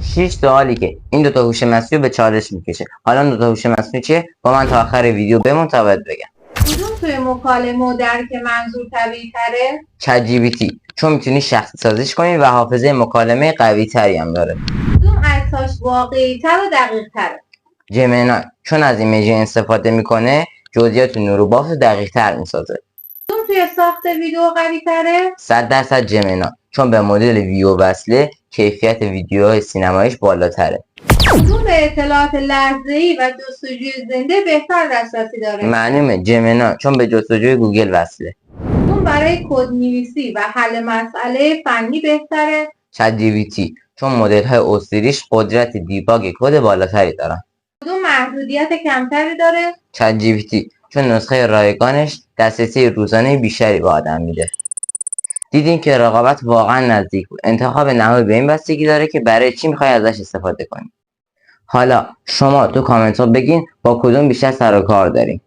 6 سوالی که این دوتا هوش مصنوعی به چالش میکشه. حالا این دوتا هوش مصنوعی چیه؟ با من تا آخر ویدیو بمون تا بهت بگم. کدوم توی مکالمه و درک منظور طبیعی تره؟ چت جی پی تی، چون میتونی شخصی سازیش کنی و حافظه مکالمه قوی تری هم داره. کدوم عکساش واقعی تر و دقیق تره؟ جمینای، چون از ایمیجین استفاده میکنه جزئیات نور و بافت دقیق تر میسازه. کدوم توی ساخت ویدیو قوی تره؟ 100% جمینای، چون به مدل ویو وصله کیفیت ویدیوهای سینماییش بالاتره. کدوم به اطلاعات لحظه‌ای و جستجوی زنده بهتر دسترسی داره؟ معلومه جمینای، چون به جستجوی گوگل وصله. کدوم برای کدنویسی و حل مسئله فنی بهتره؟ چت جی پی تی، چون مدل های اسطوریش قدرت دیباگ کد بالاتری دارن. کدوم محدودیت کمتری داره؟ چت جی پی تی، چون نسخه رایگانش دسترسی روزانه بیشتری به آدم میده. دیدین که رقابت واقعا نزدیک بود. انتخاب نهایی به این بستگی داره که برای چی میخوای ازش استفاده کنی. حالا شما تو کامنت ها بگین با کدوم بیشتر سر و کار دارین.